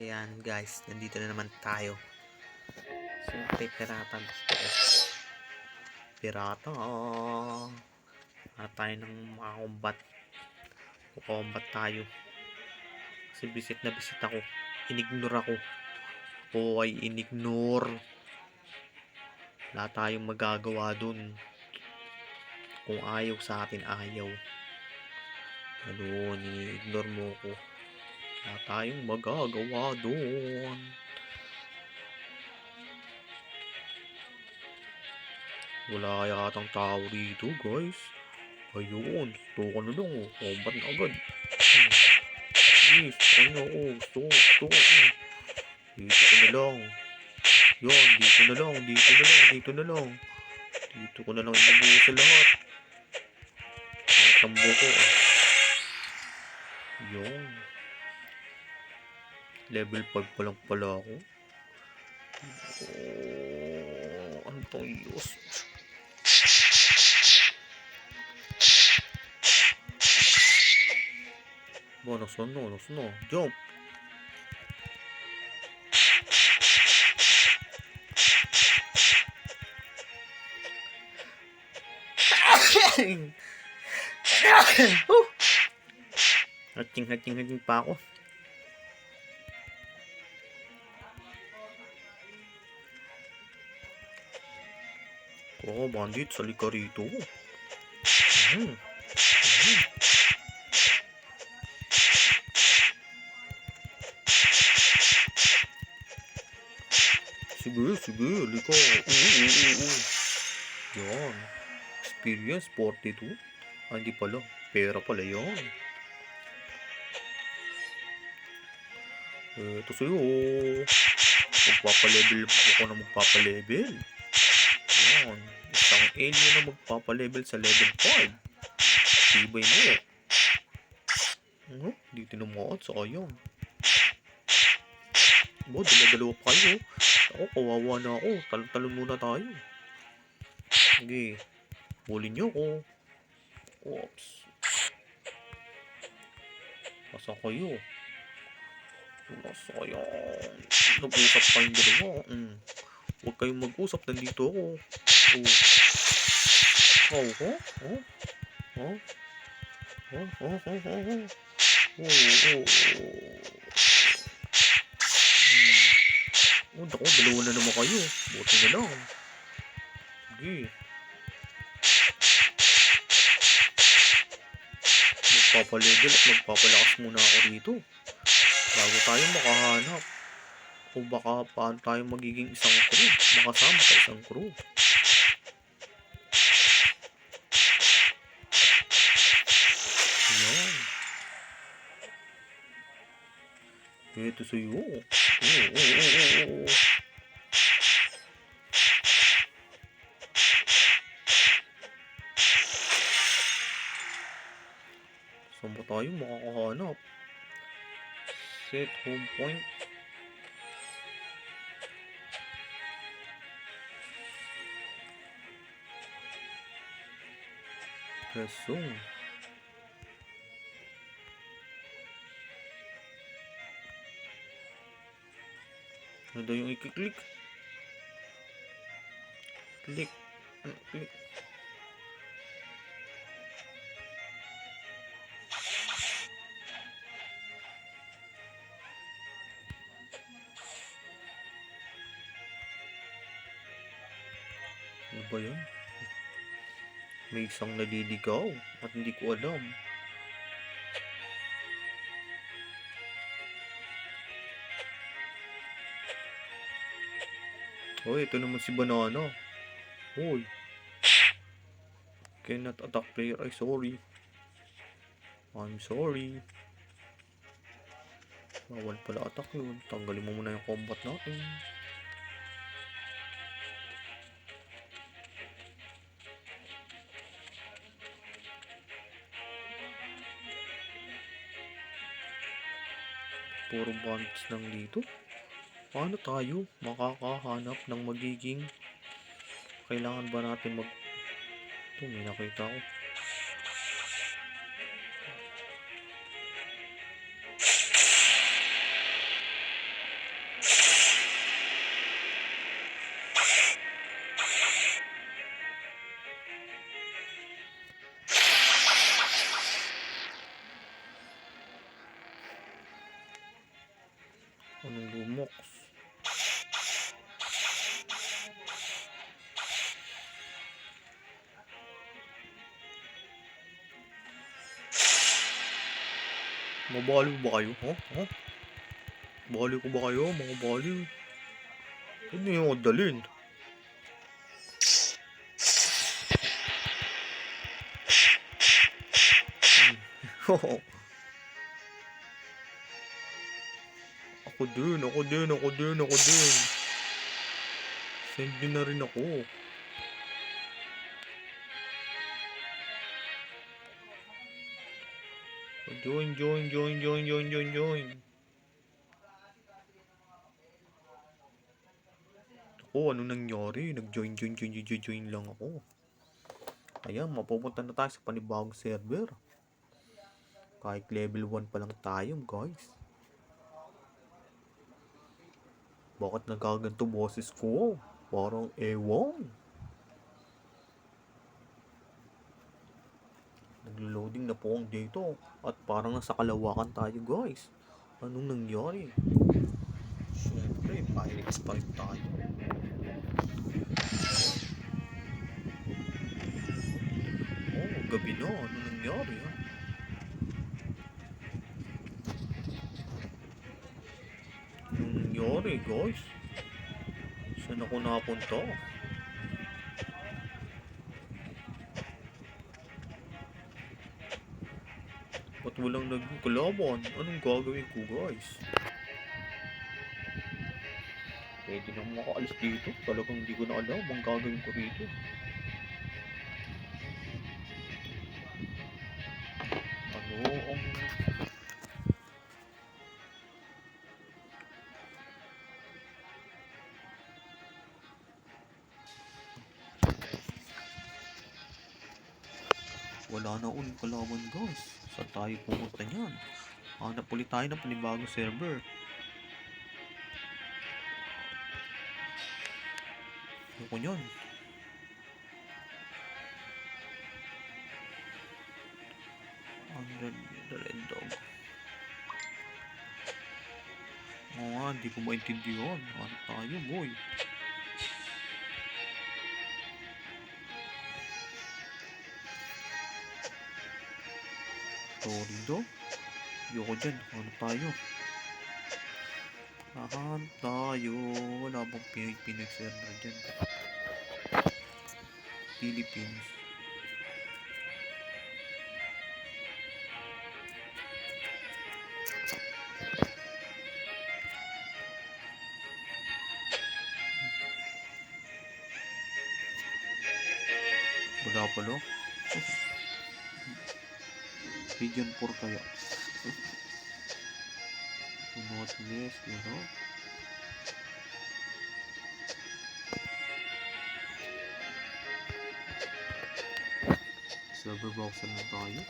Ayan guys, nandito na naman tayo. Siyempre, pirata gusto ko. Pirata. Para tayo ng mga combat. Combat tayo. Kasi bisit na bisit ako. Inignore ako. O ay inignore. Wala tayong magagawa dun. Kung ayaw sa atin, ayaw. Ano, ni-ignore mo ko. Wala tayong magagawa dun. Wala yatang tao dito guys. Ayun, gusto ko na lang. Combat na agad. Yes, ano, gusto ko. Dito ko na lang. Yan, dito na lang. Dito ko na lang ibubuo sa lahat. Ang tambo ko. Yan. Level 5 pa lang pala ako. Ano tong yus? Nasaan na? Jump! Hating pa ako. Bandit, salika rito. Sige, halika. Yan. Experience 42. Hindi pala. Pera pala yan. Ito sa'yo. Magpapalevel. Yan. Isang alien na magpapalevel sa level 5. Tibay mo. Di tinamaan. Sayang. Dala-dalawa pa kayo. Ako, kawawa na ako. Talon muna tayo. Sige. Bulin niyo ako. Oops. Nasa kayo. Nag-usap kayong dalawa. Huwag kayong mag-usap. Nandito ako. Naku, dalawa na naman kayo. Buti na lang. Sige. Magpapalevel at magpapalakas muna ako dito. Bago tayo makahanap. O baka paano tayo magiging isang crew. Makasama sa isang crew. Ayan. Ito sa'yo. Saan ba tayo makakahanap? Set home point. Resume. Ano daw yung i-click? Click. Ano ba yan? May isang naliligaw at hindi ko alam. Ito naman si Banana. Cannot attack player. Sorry. I'm sorry. Bawal pala attack yun. Tanggalin mo muna yung combat natin. Puro bandits lang dito. Paano tayo makakahanap ng magiging kailangan ba natin may nakita ko. Anong lumox? Mabaliw ba kayo? Ha? Ha? Baliw ko ba kayo? Mga baliw. Huwag niyo yung dalhin. Ako din. Send nyo na rin ako. Join. Ako, ano nangyari? Nag-join lang ako. Ayan, mapupunta na tayo sa panibagong server. Kahit level 1 pa lang tayo, guys. Bakit nagkaganto boses ko? Parang ewan. Naglo-loading na po ang dito. At parang nasa Kalawakan tayo, guys. Anong nangyari? Siyempre, pirates pa rin tayo. Oh, gabi na. Anong nangyari, ha? Anong nangyari, guys? Saan ako napunta? Ba't walang naging kalaban? Anong gagawin ko, guys? Pwede nang makaalis dito. Talagang hindi ko na alam ang gagawin ko rito. Ano ang... Wala na ulit kalaban, guys. Saan tayo pumunta niyan? Hanap ulit tayo ng panibagong server. Ano ko niyan? The Red Dog. Oo nga, hindi ko maintindihan. Ano tayo, boy? Sorry do. Ayoko dyan. Ano tayo? Ahan tayo. Wala bang Pinoy server dyan? Philippines. Wala pala. Region 4 kaya. Northwest, server box na tayo.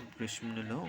Refresh mo na lang.